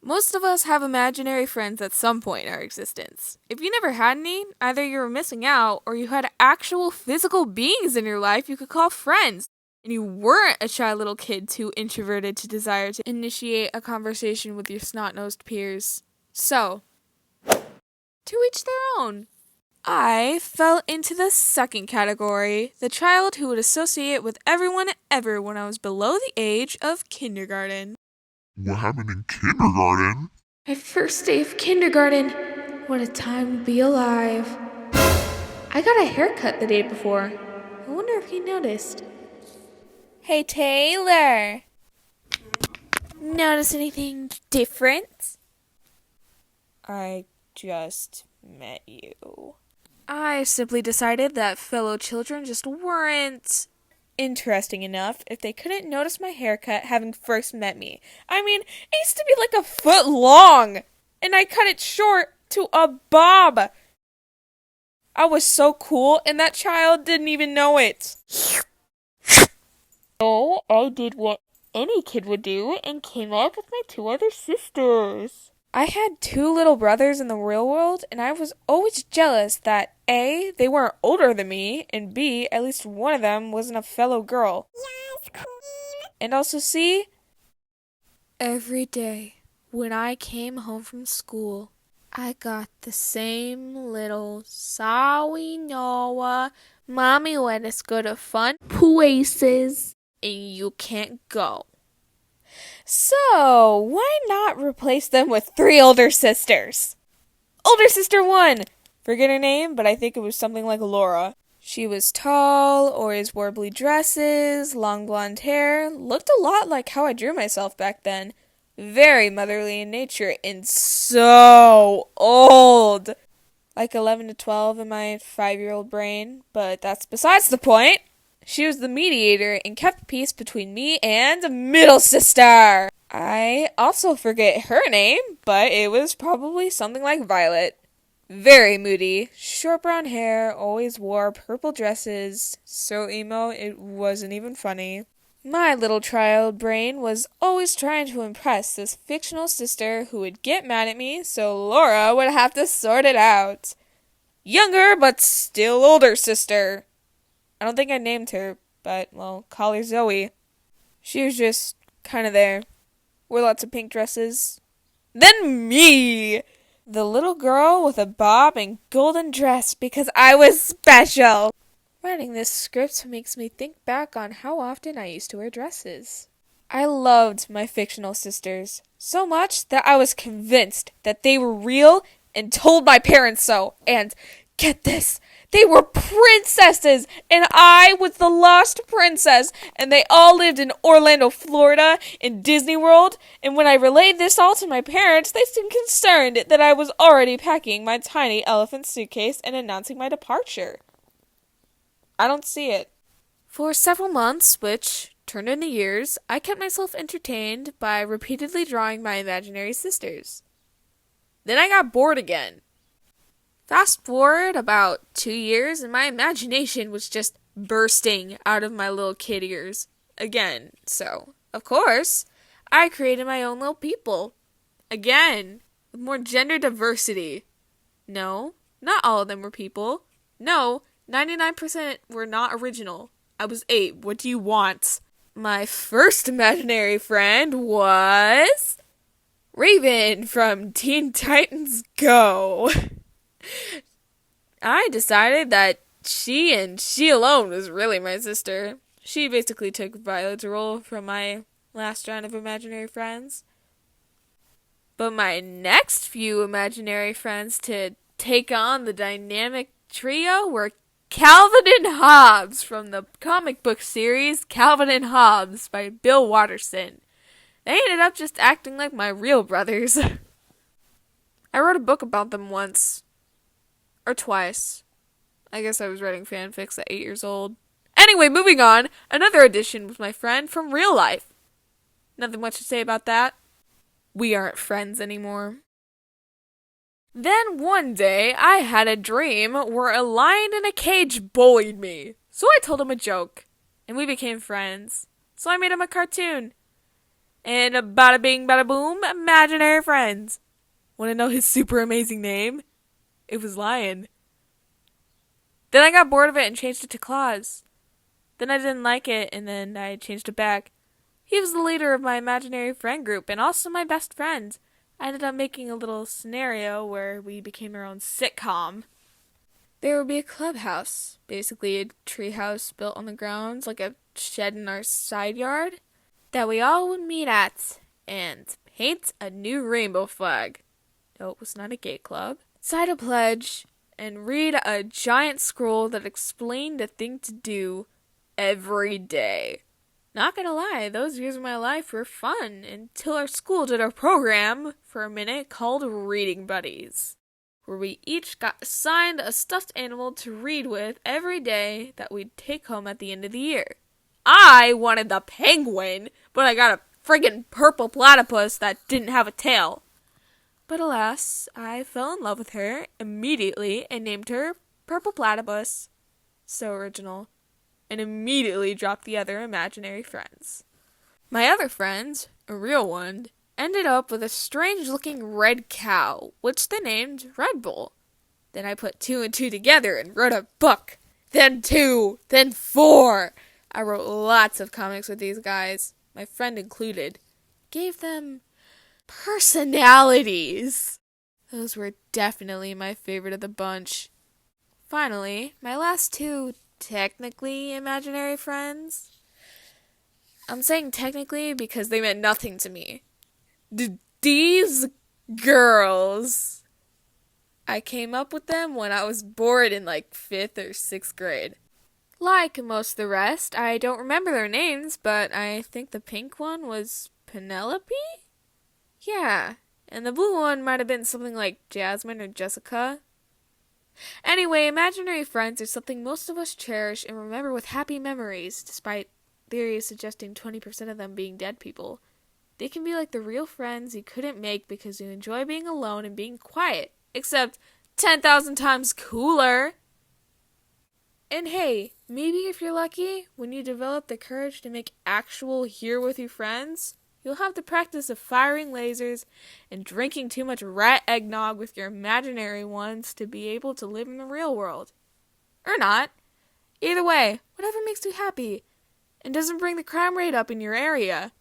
Most of us have imaginary friends at some point in our existence. If you never had any, either you were missing out or you had actual physical beings in your life you could call friends, and you weren't a shy little kid too introverted to desire to initiate a conversation with your snot-nosed peers. So, to each their own. I fell into the second category, the child who would associate with everyone ever when I was below the age of kindergarten. What happened in kindergarten? My first day of kindergarten. What a time to be alive. I got a haircut the day before. I wonder if he noticed. Hey, Taylor. Notice anything different? I just met you. I simply decided that fellow children just weren't interesting enough if they couldn't notice my haircut having first met me. I mean, it used to be like a foot long, and I cut it short to a bob. I was so cool, and that child didn't even know it. So I did what any kid would do and came up with my two other sisters. I had two little brothers in the real world, and I was always jealous that A, they weren't older than me, and B, at least one of them wasn't a fellow girl. Yes, queen. And also C, every day when I came home from school, I got the same little sorry Noah, Mommy let us go to fun places, and you can't go. So, why not replace them with three older sisters? Older sister 1! Forget her name, but I think it was something like Laura. She was tall, always wore blue dresses, long blonde hair, looked a lot like how I drew myself back then. Very motherly in nature, and so old! Like 11 to 12 in my 5-year-old brain, but that's besides the point. She was the mediator and kept peace between me and middle sister. I also forget her name, but it was probably something like Violet. Very moody, short brown hair, always wore purple dresses, so emo it wasn't even funny. My little child brain was always trying to impress this fictional sister who would get mad at me, so Laura would have to sort it out. Younger, but still older sister. I don't think I named her, but, well, call her Zoe. She was just kind of there. Wore lots of pink dresses. Then me! The little girl with a bob and golden dress because I was special. Writing this script makes me think back on how often I used to wear dresses. I loved my fictional sisters so much that I was convinced that they were real and told my parents so. And get this, they were princesses, and I was the lost princess, and they all lived in Orlando, Florida, in Disney World, and when I relayed this all to my parents, they seemed concerned that I was already packing my tiny elephant suitcase and announcing my departure. I don't see it. For several months, which turned into years, I kept myself entertained by repeatedly drawing my imaginary sisters. Then I got bored again. Fast forward about 2 years, and my imagination was just bursting out of my little kid ears again. So, of course, I created my own little people. Again, with more gender diversity. No, not all of them were people. No, 99% were not original. I was 8. What do you want? My first imaginary friend was Raven from Teen Titans Go. I decided that she and she alone was really my sister. She basically took Violet's role from my last round of imaginary friends. But my next few imaginary friends to take on the dynamic trio were Calvin and Hobbes from the comic book series Calvin and Hobbes by Bill Watterson. They ended up just acting like my real brothers. I wrote a book about them once. Or twice. I guess I was writing fanfics at 8 years old. Anyway, moving on. Another addition was my friend from real life. Nothing much to say about that. We aren't friends anymore. Then one day, I had a dream where a lion in a cage bullied me. So I told him a joke. And we became friends. So I made him a cartoon. And bada bing, bada boom, imaginary friends. Want to know his super amazing name? It was Lion. Then I got bored of it and changed it to Claus. Then I didn't like it, and then I changed it back. He was the leader of my imaginary friend group, and also my best friend. I ended up making a little scenario where we became our own sitcom. There would be a clubhouse, basically a treehouse built on the grounds, like a shed in our side yard, that we all would meet at, and paint a new rainbow flag. No, it was not a gay club. Cite a pledge, and read a giant scroll that explained a thing to do every day. Not gonna lie, those years of my life were fun until our school did a program for a minute called Reading Buddies, where we each got assigned a stuffed animal to read with every day that we'd take home at the end of the year. I wanted the penguin, but I got a friggin' purple platypus that didn't have a tail. But alas, I fell in love with her immediately and named her Purple Platypus. So original. And immediately dropped the other imaginary friends. My other friend, a real one, ended up with a strange-looking red cow, which they named Red Bull. Then I put 2 and 2 together and wrote a book. Then 2, then 4. I wrote lots of comics with these guys, my friend included. Gave them personalities. Those were definitely my favorite of the bunch. Finally, my last 2 technically imaginary friends. I'm saying technically because they meant nothing to me. These girls. I came up with them when I was bored in like 5th or 6th grade. Like most of the rest, I don't remember their names, but I think the pink one was Penelope? Yeah, and the blue one might have been something like Jasmine or Jessica. Anyway, imaginary friends are something most of us cherish and remember with happy memories, despite theories suggesting 20% of them being dead people. They can be like the real friends you couldn't make because you enjoy being alone and being quiet, except 10,000 times cooler. And hey, maybe if you're lucky, when you develop the courage to make actual here with your friends, you'll have the practice of firing lasers and drinking too much rat eggnog with your imaginary ones to be able to live in the real world. Or not. Either way, whatever makes you happy and doesn't bring the crime rate up in your area.